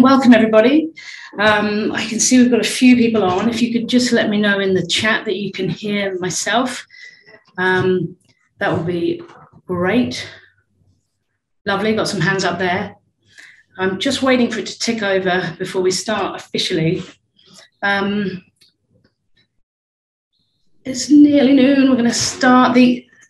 welcome everybody. I can see we've got a few people on. If you could just let me know in the chat that you can hear myself, that would be great. Lovely, got some hands up there. I'm just waiting for it to tick over before we start officially. It's nearly noon. We're going to start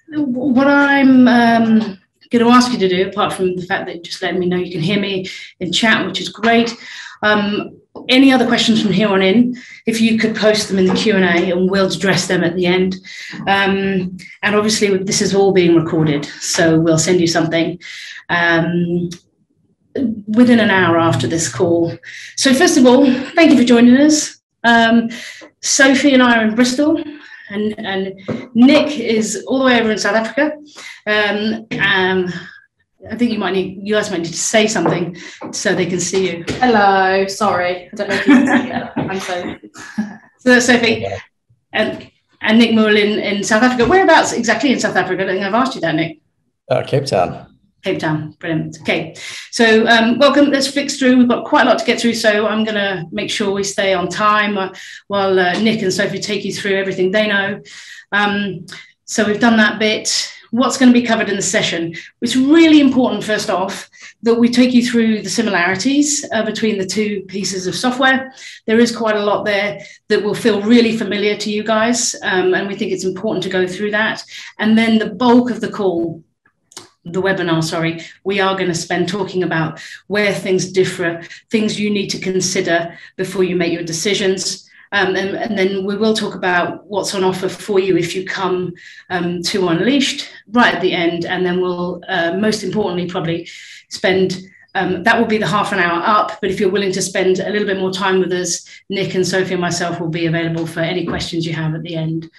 what I'm going to ask you to do, apart from the fact that just letting me know you can hear me in chat, which is great. Any other questions from here on in, if you could post them in the Q&A and we'll address them at the end. And obviously this is all being recorded, so we'll send you something within an hour after this call. So first of all, thank you for joining us. Sophie and I are in Bristol, and Nic is all the way over in South Africa. I think you guys might need to say something so they can see you. Hello, sorry, I don't know if you can see me. I'm Sophie. So that's Sophie and Nic Muhl in South Africa. Whereabouts exactly in South Africa? I don't think I've asked you that, Nic. Cape Town. Cape Town, brilliant. Okay, so welcome. Let's flick through. We've got quite a lot to get through, so I'm going to make sure we stay on time while Nic and Sophie take you through everything they know. So we've done that bit. What's going to be covered in the session? It's really important, first off, that we take you through the similarities between the two pieces of software. There is quite a lot there that will feel really familiar to you guys, and we think it's important to go through that. And then the bulk of the call, the webinar, sorry, we are going to spend talking about where things differ, things you need to consider before you make your decisions. And then we will talk about what's on offer for you if you come to Unleashed right at the end. And then we'll, most importantly, probably spend, that will be the half an hour up. But if you're willing to spend a little bit more time with us, Nic and Sophie and myself will be available for any questions you have at the end.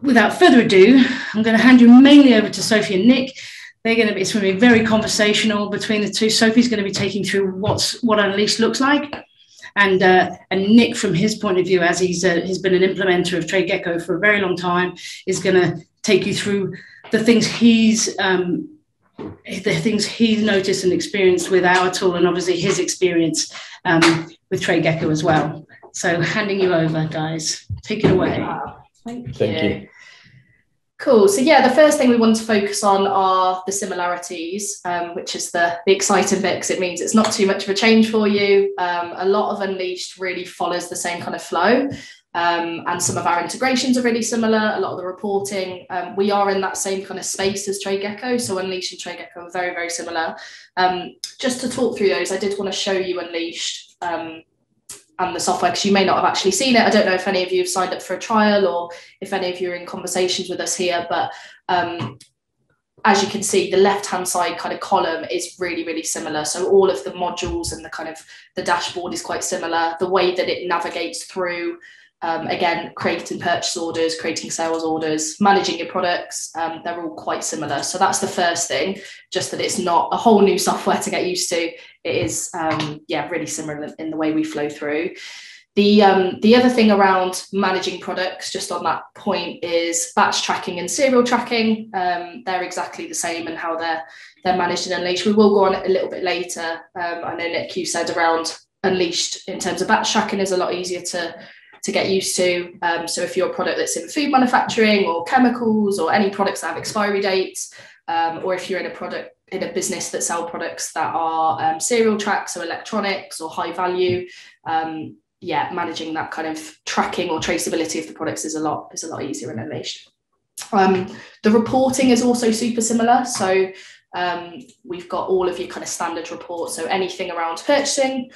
Without further ado, I'm going to hand you mainly over to Sophie and Nic. It's going to be very conversational between the two. Sophie's going to be taking through what Unleashed looks like. And Nic, from his point of view, as he's been an implementer of TradeGecko for a very long time, is going to take you through the things he's noticed and experienced with our tool, and obviously his experience with TradeGecko as well. So handing you over, guys. Take it away. Wow. Thank you. Cool. So yeah, the first thing we want to focus on are the similarities, which is the exciting bit, because it means it's not too much of a change for you. A lot of Unleashed really follows the same kind of flow, and some of our integrations are really similar. A lot of the reporting, we are in that same kind of space as TradeGecko, so Unleashed and TradeGecko are very, very similar. Just to talk through those, I did want to show you Unleashed and the software, because you may not have actually seen it. I don't know if any of you have signed up for a trial or if any of you are in conversations with us here, but as you can see, the left-hand side kind of column is really, really similar. So all of the modules and the kind of the dashboard is quite similar. The way that it navigates through, again, creating purchase orders, creating sales orders, managing your products, they're all quite similar. So that's the first thing, just that it's not a whole new software to get used to. It is, really similar in the way we flow through. The other thing around managing products, just on that point, is batch tracking and serial tracking. They're exactly the same in how they're managed in Unleashed. We will go on it a little bit later. I know Nic, you said around Unleashed in terms of batch tracking is a lot easier to get used to. So if you're a product that's in food manufacturing or chemicals or any products that have expiry dates, or if you're in a business that sell products that are serial tracked, so electronics or high value, managing that kind of tracking or traceability of the products is a lot easier in Unleashed. The reporting is also super similar. So we've got all of your kind of standard reports. So anything around purchasing,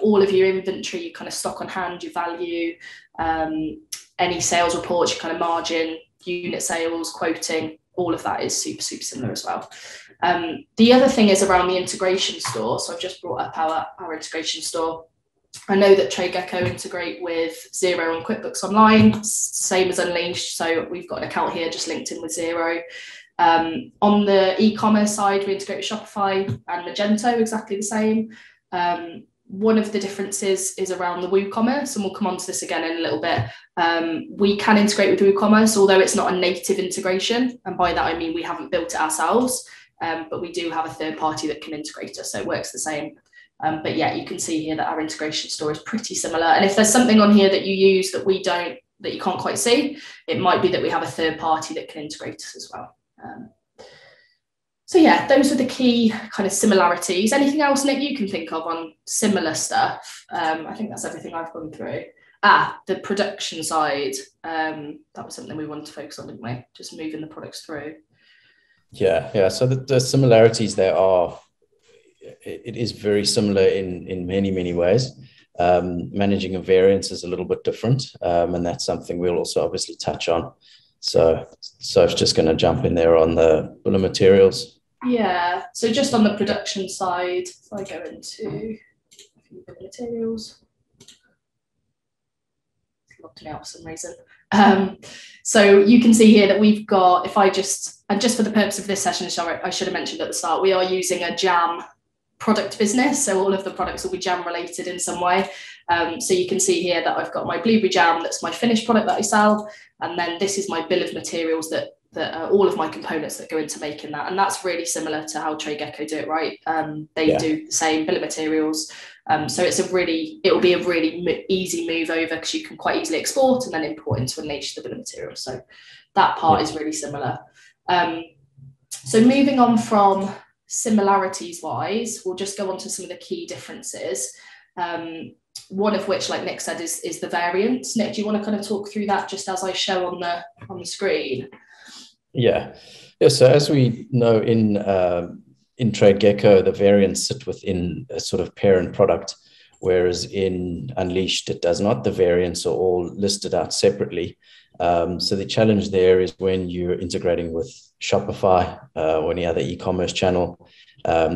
all of your inventory, your kind of stock on hand, your value, any sales reports, your kind of margin, unit sales, quoting, all of that is super, super similar as well. The other thing is around the integration store. So I've just brought up our integration store. I know that TradeGecko integrate with Xero and QuickBooks Online, same as Unleashed. So we've got an account here just linked in with Xero. On the e-commerce side, we integrate with Shopify and Magento, exactly the same. One of the differences is around the WooCommerce, and we'll come on to this again in a little bit. We can integrate with WooCommerce, although it's not a native integration. And by that, I mean we haven't built it ourselves. but we do have a third party that can integrate us, so it works the same. But yeah, you can see here that our integration store is pretty similar. And if there's something on here that you use that that you can't quite see, it might be that we have a third party that can integrate us as well. So yeah, those are the key kind of similarities. Anything else, Nic, you can think of on similar stuff? I think that's everything I've gone through. The production side. That was something we wanted to focus on, didn't we? Just moving the products through. Yeah. So the similarities there are, it is very similar in many ways. Managing a variance is a little bit different, and that's something we'll also obviously touch on. So it's just going to jump in there on the bill of materials. Yeah, so just on the production side, if I go into bill of materials, it's locked me out for some reason. So you can see here that we've got, and just for the purpose of this session, I should have mentioned at the start, we are using a jam product business, so all of the products will be jam related in some way. So you can see here that I've got my blueberry jam, that's my finished product that I sell, and then this is my bill of materials that are all of my components that go into making that, and that's really similar to how TradeGecko do it, right? They do the same bill of materials, so it'll be a really easy move over because you can quite easily export and then import into Unleash the bill of materials. So that part is really similar. So moving on from similarities wise, we'll just go on to some of the key differences. One of which, like Nic said, is the variance. Nic, do you want to kind of talk through that just as I show on the screen? Yeah. So as we know in TradeGecko, the variants sit within a sort of parent product, whereas in Unleashed it does not. The variants are all listed out separately. So the challenge there is when you're integrating with Shopify or any other e-commerce channel,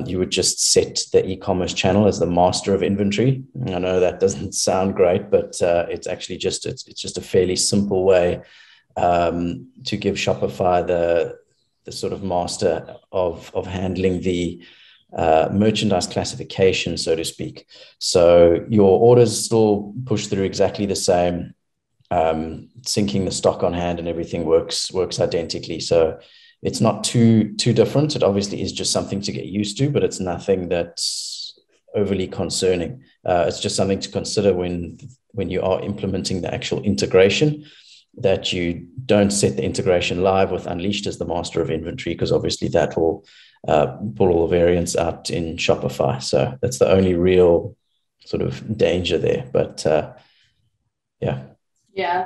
you would just set the e-commerce channel as the master of inventory. I know that doesn't sound great, but it's actually just a fairly simple way to give Shopify the sort of master of handling the merchandise classification, so to speak. So your orders still push through exactly the same. Syncing the stock on hand and everything works identically. So it's not too different. It obviously is just something to get used to, but it's nothing that's overly concerning. It's just something to consider when you are implementing the actual integration, that you don't set the integration live with Unleashed as the master of inventory, because obviously that will pull all the variants out in Shopify. So that's the only real sort of danger there. But yeah,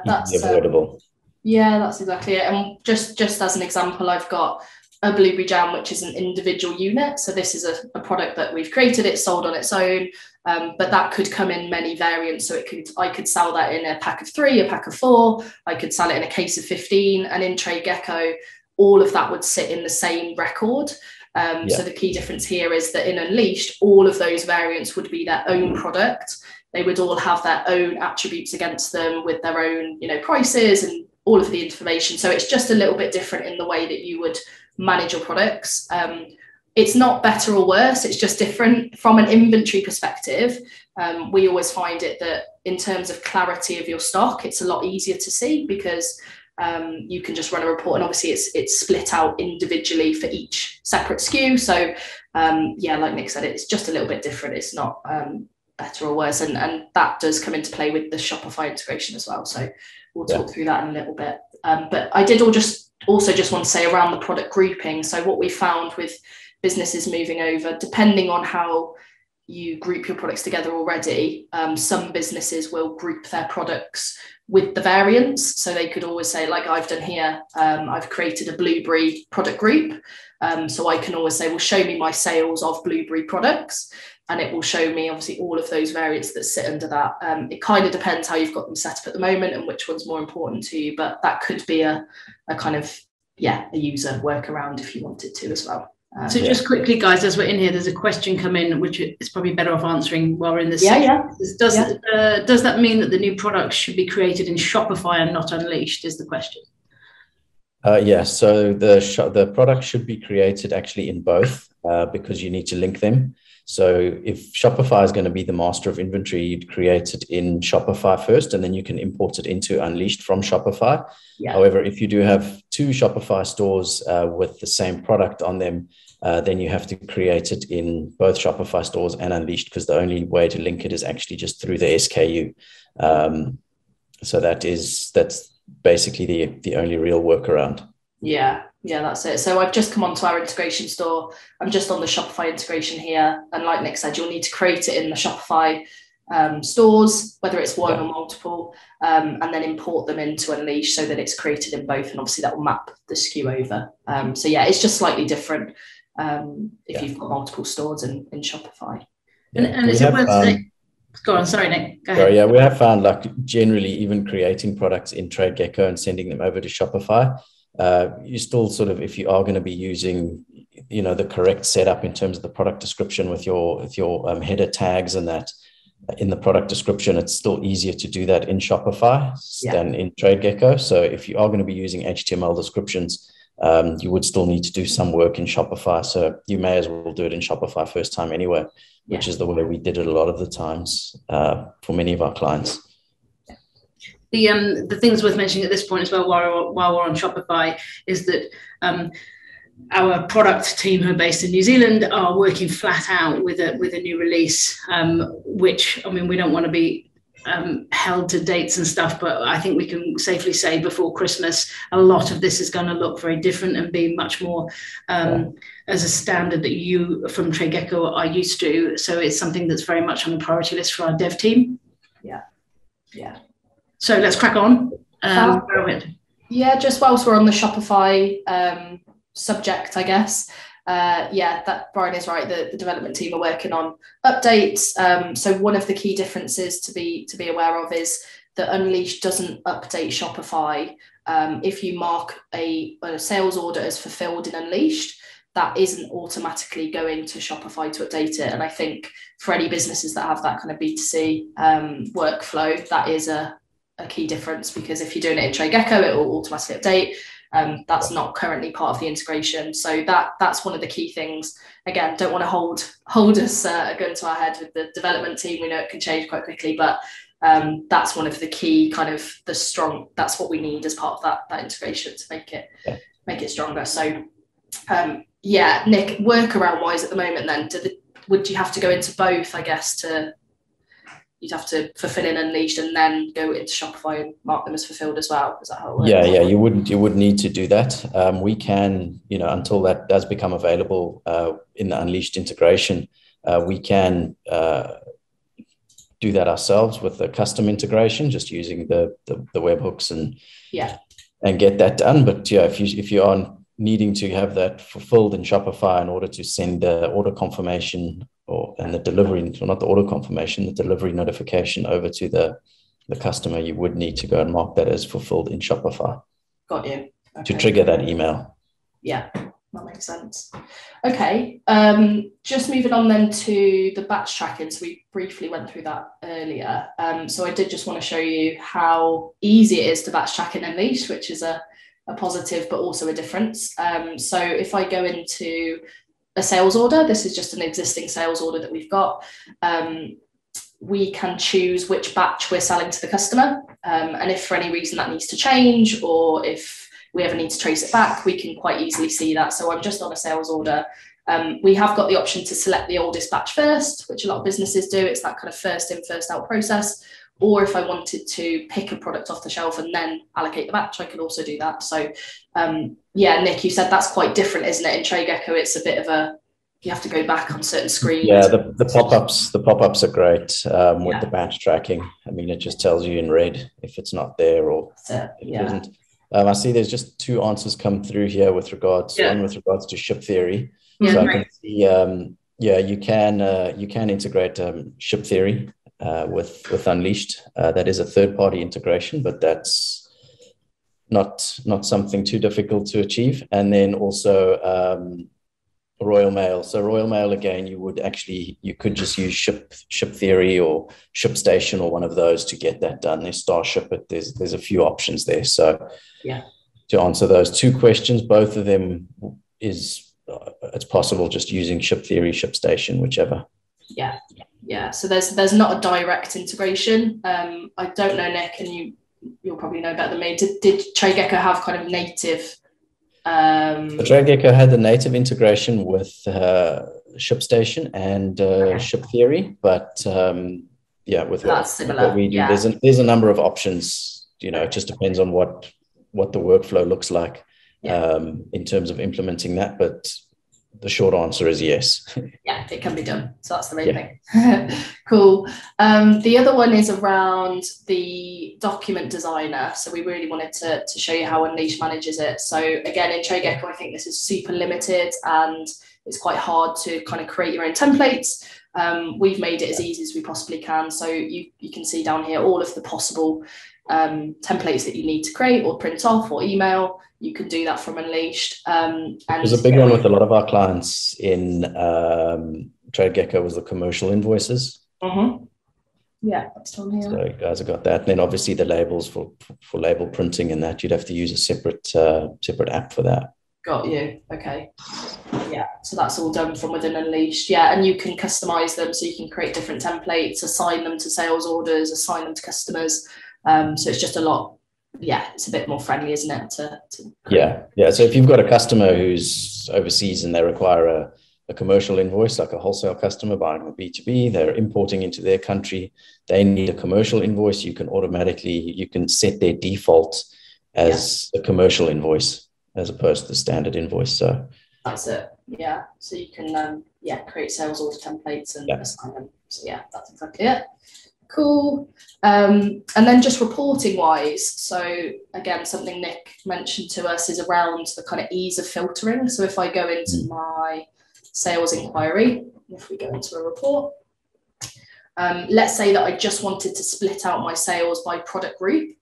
that's avoidable. Yeah, that's exactly it. And just as an example, I've got a blueberry jam, which is an individual unit. So this is a product that we've created, it's sold on its own, but that could come in many variants. So I could sell that in a pack of 3, a pack of 4, I could sell it in a case of 15, and in TradeGecko, all of that would sit in the same record. So the key difference here is that in Unleashed, all of those variants would be their own product. They would all have their own attributes against them with their own, prices and all of the information. So it's just a little bit different in the way that you would manage your products. It's not better or worse, it's just different. From an inventory perspective, we always find it that in terms of clarity of your stock, it's a lot easier to see because you can just run a report, and obviously it's split out individually for each separate SKU. So like Nic said, it's just a little bit different. It's not better or worse, and that does come into play with the Shopify integration as well. So we'll talk through that in a little bit. But I did also just want to say around the product grouping. So what we found with businesses moving over, depending on how you group your products together already, some businesses will group their products with the variants. So they could always say, like I've done here, I've created a blueberry product group. So I can always say, well, show me my sales of blueberry products. And it will show me obviously all of those variants that sit under that. It kind of depends how you've got them set up at the moment and which one's more important to you, but that could be a kind of, a user workaround if you wanted to as well. So just quickly, guys, as we're in here, there's a question come in, which is probably better off answering while we're in this. Does that mean that the new products should be created in Shopify and not Unleashed is the question? So the product should be created actually in both because you need to link them. So if Shopify is going to be the master of inventory, you'd create it in Shopify first, and then you can import it into Unleashed from Shopify. Yeah. However, if you do have two Shopify stores with the same product on them, then you have to create it in both Shopify stores and Unleashed, because the only way to link it is actually just through the SKU. So that's basically the only real workaround. Yeah, that's it. So I've just come onto our integration store. I'm just on the Shopify integration here. And like Nic said, you'll need to create it in the Shopify stores, whether it's one or multiple, and then import them into Unleash so that it's created in both. And obviously that will map the SKU over. So yeah, it's just slightly different if you've got multiple stores in Shopify. And is it worth go on, sorry, Nic. Go ahead. Sorry, yeah, we have found, like, generally even creating products in TradeGecko and sending them over to Shopify, you still sort of, if you are going to be using, the correct setup in terms of the product description with your header tags and that in the product description, it's still easier to do that in Shopify than in TradeGecko. So if you are going to be using HTML descriptions, you would still need to do some work in Shopify. So you may as well do it in Shopify first time anyway, which is the way we did it a lot of the times for many of our clients. The things worth mentioning at this point as well, while we're on Shopify, is that our product team, who are based in New Zealand, are working flat out with a new release, which, I mean, we don't want to be held to dates and stuff, but I think we can safely say before Christmas, a lot of this is going to look very different and be much more as a standard that you from TradeGecko are used to. So it's something that's very much on the priority list for our dev team. Yeah. So let's crack on. Just whilst we're on the Shopify subject, I guess. That Brian is right. The development team are working on updates. So one of the key differences to be aware of is that Unleashed doesn't update Shopify. If you mark a sales order as fulfilled in Unleashed, that isn't automatically going to Shopify to update it. And I think for any businesses that have that kind of B2C workflow, that is a key difference, because if you're doing it in TradeGecko, it will automatically update. That's not currently part of the integration. So that's one of the key things. Again, don't want to hold us a gun to our head with the development team. We know it can change quite quickly, but that's one of the key kind of that's what we need as part of that integration to make it stronger. So Nic, workaround wise at the moment then, would you have to go into both, I guess, you'd have to fulfill in Unleashed and then go into Shopify and mark them as fulfilled as well? Is that how it works? Yeah, you would need to do that. We can, until that does become available in the Unleashed integration, we can do that ourselves with the custom integration, just using the webhooks and get that done. But if you are needing to have that fulfilled in Shopify in order to send the order confirmation and the delivery, not the order confirmation, the delivery notification over to the customer, you would need to go and mark that as fulfilled in Shopify. Got you. Okay. To trigger that email. Yeah, that makes sense. Okay, just moving on then to the batch tracking. So we briefly went through that earlier. So I did just want to show you how easy it is to batch track in Unleashed, which is a positive, but also a difference. So if I go into a sales order, this is just an existing sales order that we've got. We can choose which batch we're selling to the customer. And if for any reason that needs to change, or if we ever need to trace it back, we can quite easily see that. So I'm just on a sales order. We have got the option to select the oldest batch first, which a lot of businesses do. It's that kind of first in, first out process. Or if I wanted to pick a product off the shelf and then allocate the batch, I can also do that. So Nic, you said that's quite different, isn't it? In TradeGecko, it's a bit of you have to go back on certain screens. Yeah, the pop-ups are great with the batch tracking. I mean, it just tells you in red if it's not there or it isn't. I see there's just two answers come through here with regards to ship theory. Yeah, so I can see, you can integrate ship theory with Unleashed. That is a third-party integration, but that's not something too difficult to achieve. And then also Royal Mail. So Royal Mail, again, you could just use ship theory or ShipStation or one of those to get that done. There's Starship, but there's a few options there. So to answer those two questions, both of them it's possible just using ship theory, ShipStation, whichever. Yeah. So there's not a direct integration. I don't know, Nic, and you'll probably know better than me. Did TradeGecko have kind of native? TradeGecko had the native integration with ShipStation and Ship Theory, but with that's similar. What we do, there's a number of options. It just depends on what the workflow looks like in terms of implementing that. But the short answer is yes. Yeah, it can be done. So that's the main thing. Cool. The other one is around the document designer. So we really wanted to show you how Unleash manages it. So again, in TradeGecko, I think this is super limited and it's quite hard to kind of create your own templates. We've made it as easy as we possibly can. So you can see down here all of the possible templates that you need to create or print off or email. You can do that from Unleashed. And there's a big one with a lot of our clients in TradeGecko was the commercial invoices. Mm-hmm. Yeah, that's on here. So you guys have got that. And then obviously the labels for label printing and that, you'd have to use a separate app for that. Got you. Okay. Yeah, so that's all done from within Unleashed. Yeah, and you can customize them, so you can create different templates, assign them to sales orders, assign them to customers. So it's just a lot. Yeah, it's a bit more friendly, isn't it? Yeah. So if you've got a customer who's overseas and they require a commercial invoice, like a wholesale customer buying a B2B, they're importing into their country, they need a commercial invoice, you can set their default as a commercial invoice as opposed to the standard invoice. So that's it. Yeah. So you can create sales order templates and assign them. So yeah, that's exactly it. Cool. And then just reporting wise, so again, something Nic mentioned to us is around the kind of ease of filtering. So if I go into my sales inquiry, if we go into a report, let's say that I just wanted to split out my sales by product group.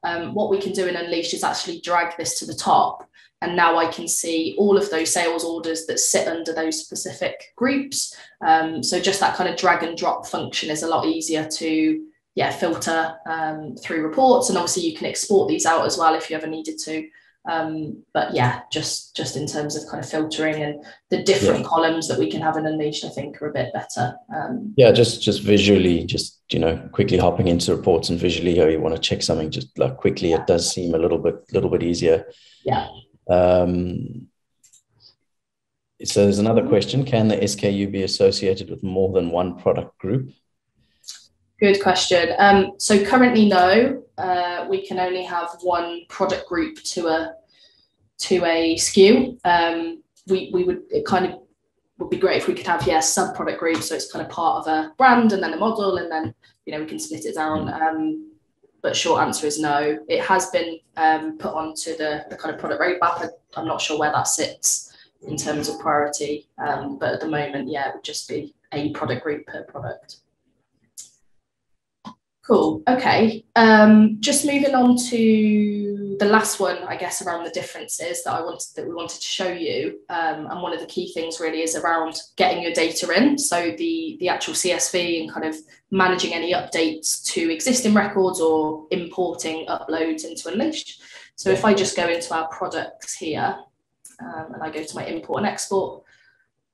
What we can do in Unleash is actually drag this to the top. And now I can see all of those sales orders that sit under those specific groups. So just that kind of drag and drop function is a lot easier to filter through reports. And obviously you can export these out as well if you ever needed to. But yeah, just in terms of kind of filtering and the different columns that we can have in Unleashed, I think are a bit better. Just visually, quickly hopping into reports and visually, you want to check something just like quickly, it does seem a little bit easier. Yeah. So there's another question. Can the SKU be associated with more than one product group? Good question. So currently, no, we can only have one product group to a SKU. It would be great if we could have sub product groups. So it's kind of part of a brand and then a model, and then we can split it down. But short answer is no. It has been put onto the kind of product roadmap. I'm not sure where that sits in terms of priority. But at the moment, it would just be a product group per product. Cool. Okay. Just moving on to the last one, I guess, around the differences that we wanted to show you. And one of the key things really is around getting your data in. So the actual CSV and kind of managing any updates to existing records or importing uploads into Unleashed. So if I just go into our products here and I go to my import and export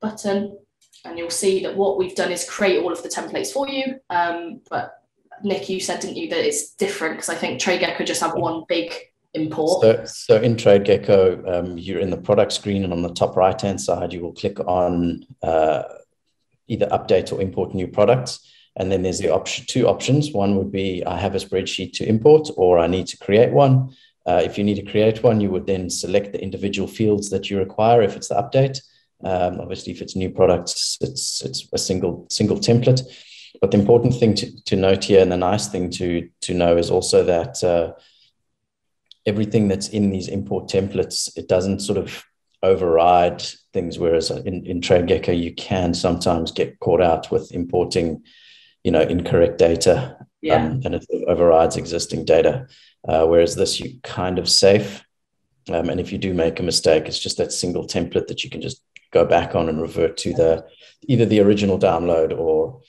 button, and you'll see that what we've done is create all of the templates for you. But Nic, you said, didn't you, that it's different because I think TradeGecko just have one big import. So in TradeGecko, you're in the product screen, and on the top right-hand side, you will click on either update or import new products. And then there's the two options. One would be I have a spreadsheet to import, or I need to create one. If you need to create one, you would then select the individual fields that you require if it's the update. Obviously, if it's new products, it's a single template. But the important thing to note here, and the nice thing to know, is also that everything that's in these import templates, it doesn't sort of override things, whereas in TradeGecko, you can sometimes get caught out with importing, incorrect data, and it overrides existing data. Whereas this, you're kind of safe. And if you do make a mistake, it's just that single template that you can just go back on and revert to either the original download or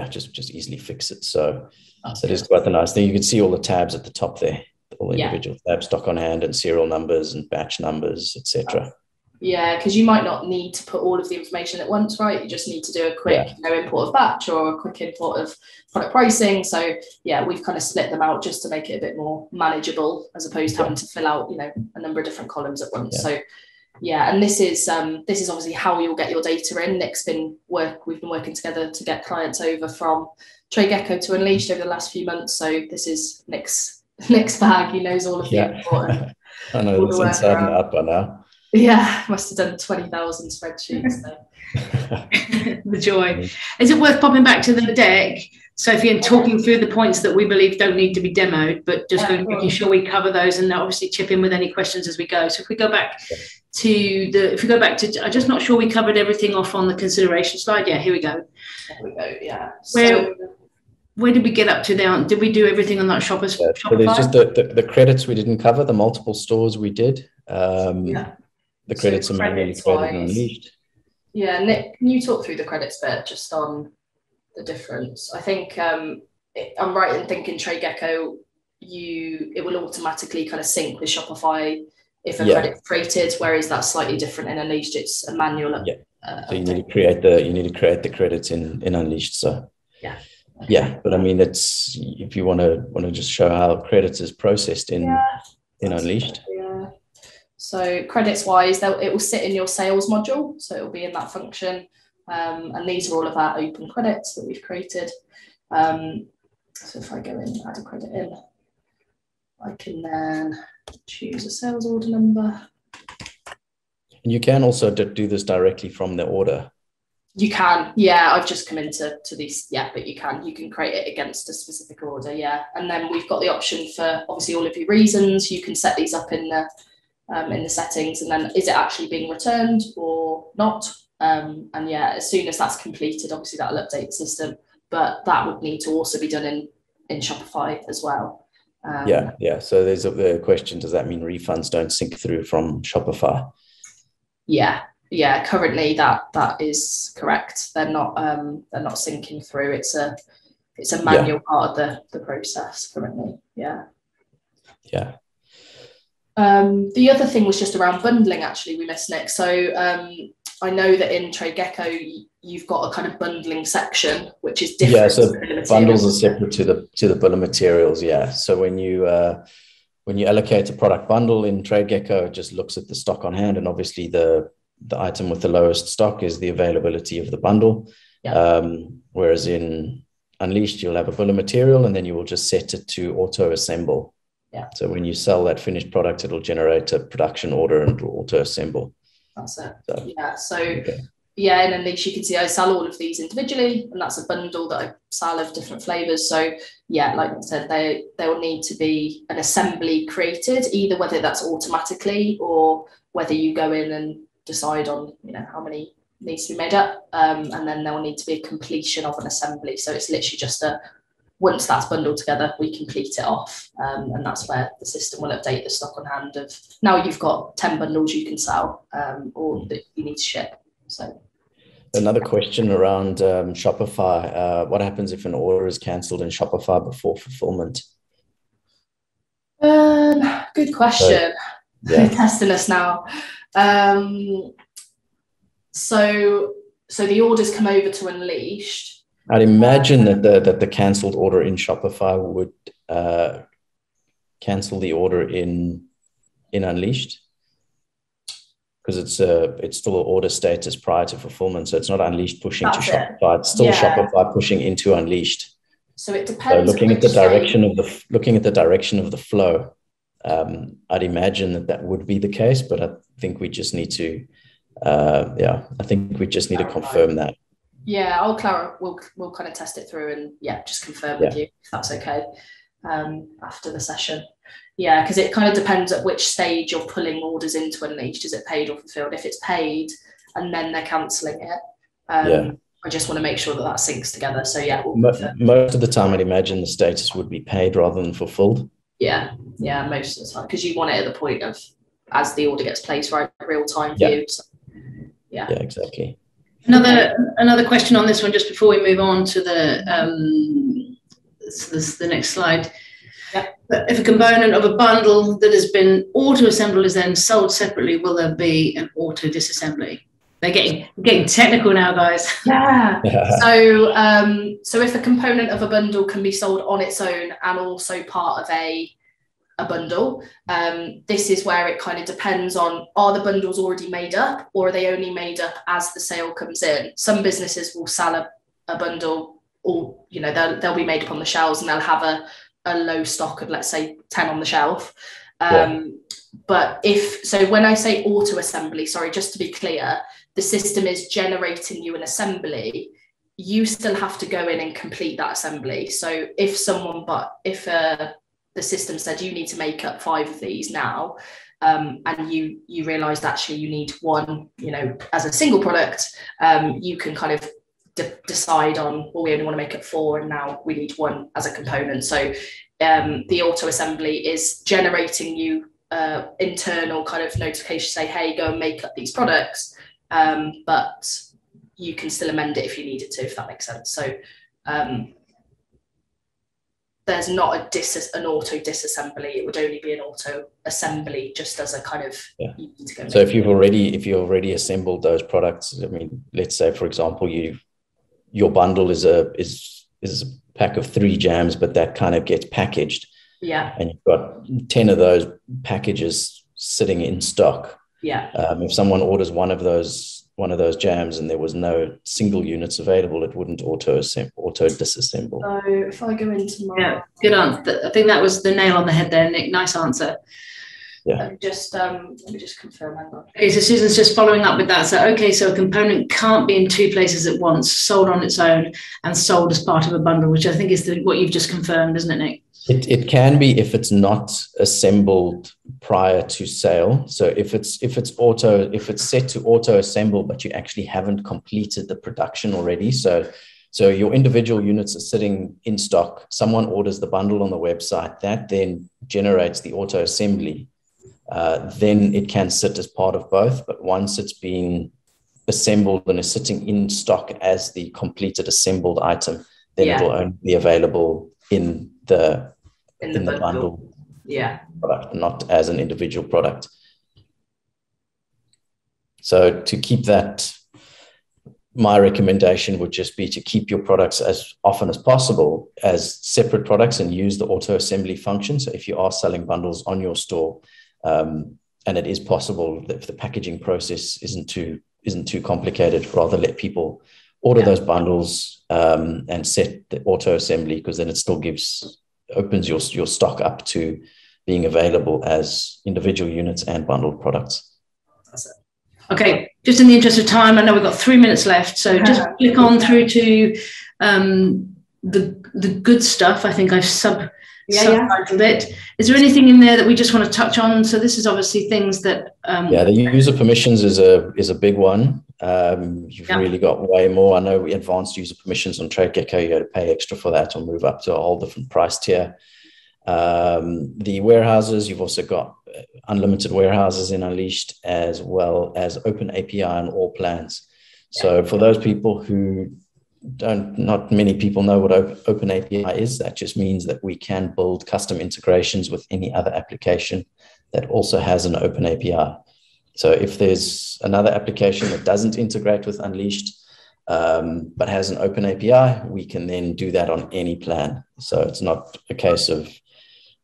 just easily fix it. So that is quite the nice thing. You can see all the tabs at the top there, all the individual tabs, stock on hand and serial numbers and batch numbers, etc. Yeah, because you might not need to put all of the information at once, right? You just need to do a quick import of batch or a quick import of product pricing. So yeah, we've kind of split them out just to make it a bit more manageable, as opposed to having to fill out, a number of different columns at once. So yeah, and this is obviously how you'll get your data in. We've been working together to get clients over from TradeGecko to Unleashed over the last few months. So this is Nic's bag. He knows all of the important. I know this inside and out by now. Yeah, must have done 20,000 spreadsheets. The joy. Is it worth popping back to the deck, Sophie, and talking through the points that we believe don't need to be demoed, but just making sure we cover those, and obviously chip in with any questions as we go. So if we go back to I'm just not sure we covered everything off on the consideration slide. Yeah, here we go. There we go. Yeah. Where did we get up to now? Did we do everything on that Shopify? So there's just the credits we didn't cover. The multiple stores we did. The credits are manually created and unleashed. Yeah, Nic, can you talk through the credits bit just on the difference? I think I'm right in thinking TradeGecko, it will automatically kind of sync with Shopify if a credit's created, whereas that's slightly different in Unleashed. It's a manual. So you need to create the credits in Unleashed. So but I mean, it's if you want to just show how credits is processed in Unleashed. So credits wise, it will sit in your sales module. So it will be in that function. And these are all of our open credits that we've created. So if I go in, add a credit in, I can then choose a sales order number. And you can also do this directly from the order. You can, I've just come into these, but you can create it against a specific order, And then we've got the option for obviously all of your reasons. You can set these up in the settings, and then is it actually being returned or not? And as soon as that's completed, obviously that'll update the system, but that would need to also be done in Shopify as well. So there's the question: does that mean refunds don't sync through from Shopify? Currently that is correct. They're not syncing through. It's a manual part of the process currently. The other thing was just around bundling. Actually, we missed Nic. So I know that in TradeGecko you've got a kind of bundling section which is different. So bundles are separate to the bill of materials. So when you allocate a product bundle in TradeGecko, it just looks at the stock on hand, and obviously the item with the lowest stock is the availability of the bundle. Whereas in Unleashed, you'll have a bill of material, and then you will just set it to auto assemble. So when you sell that finished product, it'll generate a production order and it'll auto assemble. That's it. In Unleashed, you can see I sell all of these individually, and that's a bundle that I sell of different flavors. So like I said, there will need to be an assembly created, either whether that's automatically or whether you go in and decide on how many needs to be made up, and then there will need to be a completion of an assembly. So it's literally just once that's bundled together, we complete it off, and that's where the system will update the stock on hand of now you've got 10 bundles you can sell, or that you need to ship. So another question around Shopify: what happens if an order is cancelled in Shopify before fulfillment? Good question. You're testing us now. So the orders come over to Unleashed. I'd imagine that the cancelled order in Shopify would cancel the order in Unleashed, because it's still an order status prior to fulfillment. So it's not Unleashed pushing to Shopify. It's still Shopify pushing into Unleashed. So it depends. So looking at the direction of the flow, I'd imagine that would be the case, but I think we just need to confirm that. We'll kind of test it through and just confirm with you if that's okay after the session. Because it kind of depends at which stage you're pulling orders into Unleashed. Is it paid or fulfilled? If it's paid and then they're cancelling it, I just want to make sure that syncs together. So most of the time I'd imagine the status would be paid rather than fulfilled. Most of the time, because you want it at the point of as the order gets placed, right? Real time view. So, exactly. Another question on this one, just before we move on to the next slide. But if a component of a bundle that has been auto-assembled is then sold separately, will there be an auto-disassembly? They're getting technical now, guys. Yeah. So if a component of a bundle can be sold on its own and also part of a bundle, this is where it kind of depends on, are the bundles already made up, or are they only made up as the sale comes in? Some businesses will sell a bundle, or they'll be made up on the shelves, and they'll have a low stock of, let's say, 10 on the shelf. But when I say auto assembly, sorry, just to be clear, the system is generating you an assembly. You still have to go in and complete that assembly. So if the system said you need to make up 5 of these now, and you realized actually you need 1, as a single product, you can kind of decide on, well, we only want to make up 4, and now we need 1 as a component. So the auto assembly is generating you internal kind of notification, say, hey, go and make up these products, but you can still amend it if you needed to, if that makes sense. So there's not an auto disassembly. It would only be an auto assembly, just as a kind of, you need to go. So if you've already assembled those products, I mean, let's say, for example, your bundle is a pack of 3 jams, but that kind of gets packaged. Yeah. And you've got 10 of those packages sitting in stock. Yeah. If someone orders one of those jams and there was no single units available, it wouldn't auto disassemble. So if I go into my good answer. I think that was the nail on the head there, Nick. Nice answer. Yeah. Let me just confirm. Hang on. Okay, so Susan's just following up with that. So a component can't be in 2 places at once, sold on its own and sold as part of a bundle, which I think is what you've just confirmed, isn't it, Nick? It can be if it's not assembled prior to sale. So if it's set to auto assemble, but you actually haven't completed the production already. So your individual units are sitting in stock. Someone orders the bundle on the website, that then generates the auto assembly. Then it can sit as part of both. But once it's been assembled and is sitting in stock as the completed assembled item, then it will only be available in the bundle product, not as an individual product. So to keep that, my recommendation would just be to keep your products as often as possible as separate products and use the auto assembly function. So if you are selling bundles on your store, and it is possible that if the packaging process isn't too complicated, rather let people order those bundles and set the auto assembly, because then it still opens your stock up to being available as individual units and bundled products. That's it. Okay, just in the interest of time, I know we've got 3 minutes left, so just click on through to the good stuff. I think I've subtitled it. Is there anything in there that we just want to touch on? So this is obviously things that the user permissions is a big one. You've really got way more. I know advanced user permissions on TradeGecko, you got to pay extra for that or move up to a whole different price tier. The warehouses, you've also got unlimited warehouses in Unleashed, as well as open API on all plans. So for those people who not many people know what open API is. That just means that we can build custom integrations with any other application that also has an open API. So if there's another application that doesn't integrate with Unleashed, but has an open API, we can then do that on any plan. So it's not a case of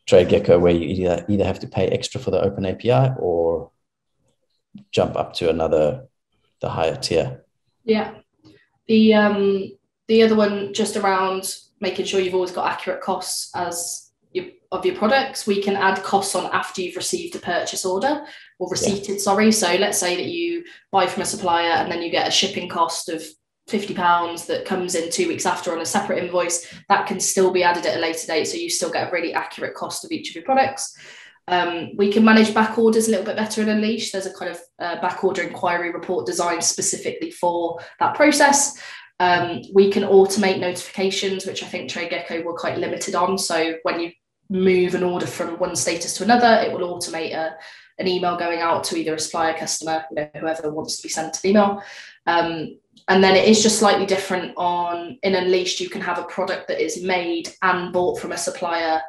TradeGecko where you either have to pay extra for the open API or jump up to the higher tier. Yeah. The other one, just around making sure you've always got accurate costs of your products. We can add costs on after you've received a purchase order or receipted, sorry. So let's say that you buy from a supplier and then you get a shipping cost of £50 that comes in 2 weeks after on a separate invoice. That can still be added at a later date, so you still get a really accurate cost of each of your products. We can manage back orders a little bit better in Unleashed. There's a kind of back order inquiry report designed specifically for that process. We can automate notifications, which I think TradeGecko were quite limited on. So when you move an order from one status to another, it will automate an email going out to either a supplier, customer, whoever wants to be sent an email. And then it is just slightly different in Unleashed. You can have a product that is made and bought from a supplier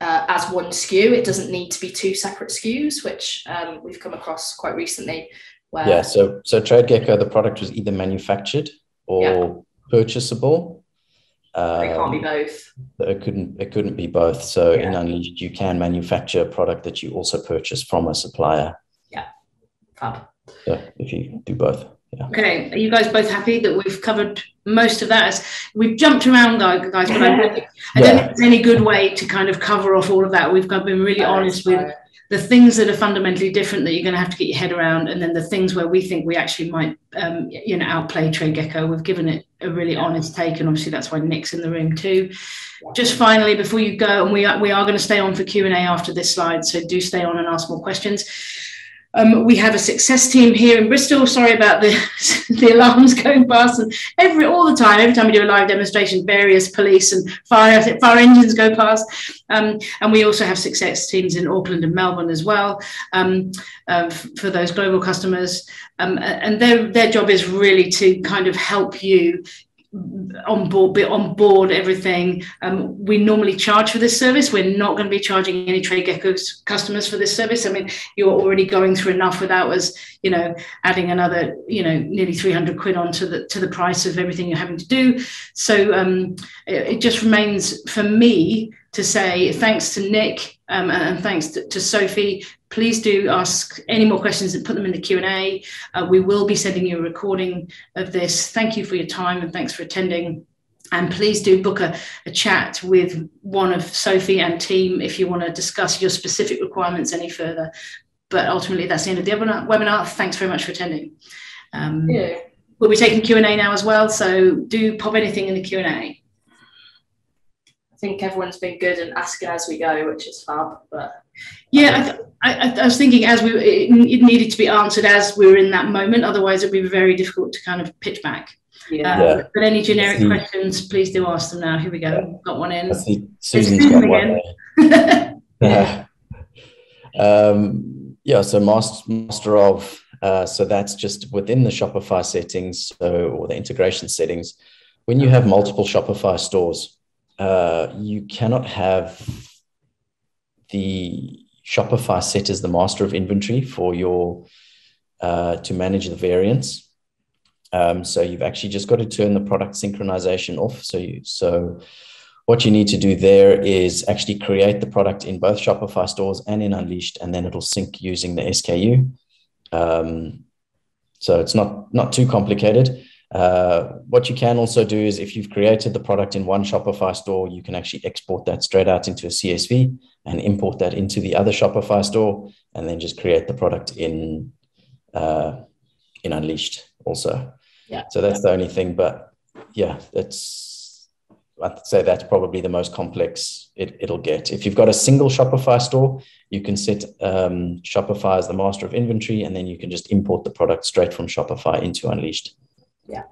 as one SKU. It doesn't need to be 2 separate SKUs, which we've come across quite recently. Where, yeah, so TradeGecko, the product was either manufactured or purchasable. It can't be both. It couldn't be both. So in Unleashed, you can manufacture a product that you also purchase from a supplier. Yeah, fab. So if you do both. Yeah. Okay, are you guys both happy that we've covered most of that? We've jumped around, guys, but I don't think there's any good way to kind of cover off all of that. We've been really honest with the things that are fundamentally different that you're going to have to get your head around, and then the things where we think we actually might, outplay TradeGecko. We've given it a really honest take, and obviously that's why Nic's in the room too. Yeah. Just finally, before you go, and we are going to stay on for Q&A after this slide, so do stay on and ask more questions. We have a success team here in Bristol. Sorry about the alarms going past, and all the time, every time we do a live demonstration, various police and fire engines go past. And we also have success teams in Auckland and Melbourne as well, for those global customers. And their job is really to kind of help you on board everything. We normally charge for this service. We're not going to be charging any TradeGecko customers for this service. I mean, you're already going through enough without us, adding another, nearly 300 quid onto the price of everything you're having to do. So it just remains for me to say thanks to Nic and thanks to Sophie. Please do ask any more questions and put them in the Q&A. We will be sending you a recording of this. Thank you for your time and thanks for attending. And please do book a chat with one of Sophie and team if you want to discuss your specific requirements any further. But ultimately, that's the end of the webinar. Thanks very much for attending. We'll be taking Q&A now as well, so do pop anything in the Q&A. I think everyone's been good and asking as we go, which is fab. But yeah, I was thinking it needed to be answered as we were in that moment. Otherwise, it'd be very difficult to kind of pitch back. But any generic questions, please do ask them now. Here we go. Yeah. Got one in. I see Susan's got one there. So master of, so that's just within the Shopify settings, or the integration settings. When you have multiple Shopify stores, you cannot have the Shopify set as the master of inventory for your to manage the variants. So you've actually just got to turn the product synchronization off. So what you need to do there is actually create the product in both Shopify stores and in Unleashed, and then it'll sync using the SKU. So it's not too complicated. What you can also do is if you've created the product in one Shopify store, you can actually export that straight out into a CSV and import that into the other Shopify store, and then just create the product in Unleashed also. Yeah. So that's the only thing, but yeah, I'd say that's probably the most complex it'll get. If you've got a single Shopify store, you can set Shopify as the master of inventory, and then you can just import the product straight from Shopify into Unleashed. Yeah.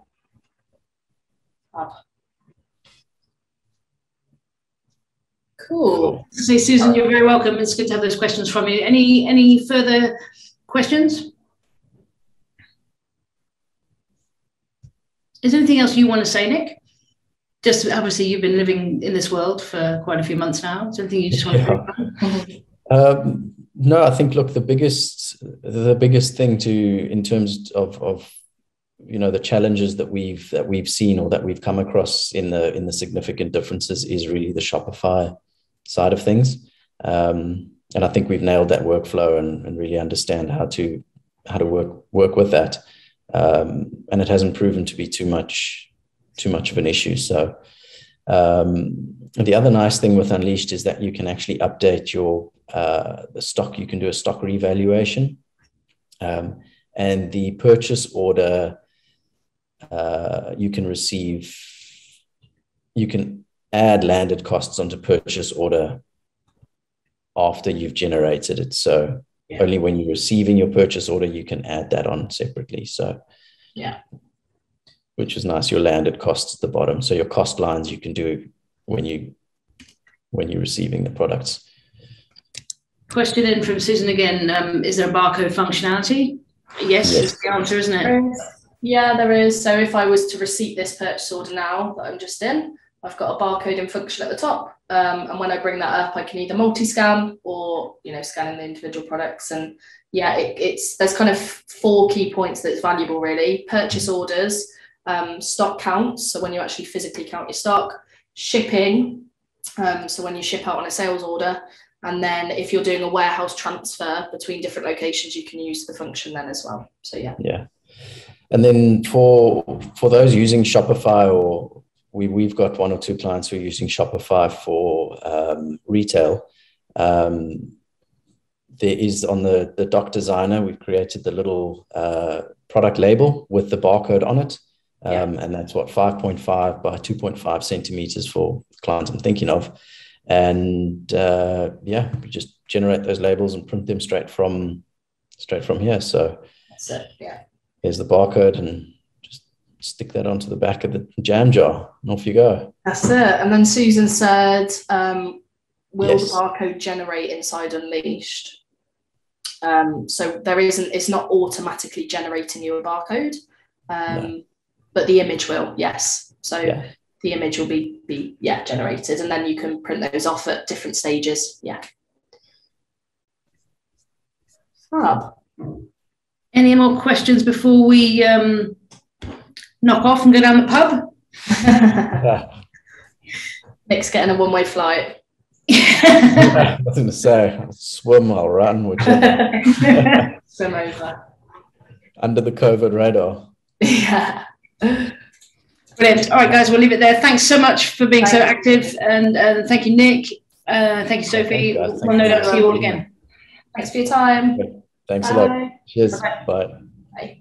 Cool. So Susan, you're very welcome. It's good to have those questions from you. Any further questions? Is there anything else you want to say, Nic? Just obviously you've been living in this world for quite a few months now. Is there anything you just want to say? No, I think, look, the biggest thing in terms of the challenges that we've seen or that we've come across in the significant differences is really the Shopify side of things. And I think we've nailed that workflow and really understand how to work with that. And it hasn't proven to be too much of an issue. So the other nice thing with Unleashed is that you can actually update the stock. You can do a stock revaluation, and the purchase order you can add landed costs onto purchase order after you've generated it. So only when you're receiving your purchase order, you can add that on separately. So which is nice. Your landed costs at the bottom. So your cost lines you can do when you're receiving the products. Question in from Susan again. Is there a barcode functionality? Yes, is the answer, isn't it? Yeah, there is. So if I was to receipt this purchase order now that I'm just in, I've got a barcoding function at the top, and when I bring that up, I can either multi-scan or, you know, scanning the individual products. And yeah, there's kind of 4 key points that's valuable really: purchase orders, stock counts, so when you actually physically count your stock, shipping, so when you ship out on a sales order, and then if you're doing a warehouse transfer between different locations, you can use the function then as well. So yeah. Yeah. And then for those using Shopify, or we've got 1 or 2 clients who are using Shopify for retail. There is on the doc designer, we've created the little product label with the barcode on it. And that's 5.5 by 2.5 centimeters for clients I'm thinking of. And we just generate those labels and print them straight from here. So that's it. Yeah. Here's the barcode, and just stick that onto the back of the jam jar, and off you go. That's it. And then Susan said, will the barcode generate inside Unleashed? So it's not automatically generating you a barcode, no. But the image will, yes. So the image will be generated, and then you can print those off at different stages. Yeah. Fab. Any more questions before we knock off and go down the pub? Nick's getting a one-way flight. Nothing to say. I'll swim, I'll run, whichever. Swim over. Under the COVID radar. Yeah. Brilliant. All right, guys, we'll leave it there. Thanks so much for being so active, and thank you, Nick. Thank you, Sophie. We'll no doubt see you all again. Thanks for your time. Thanks a lot. Cheers. Bye. Bye.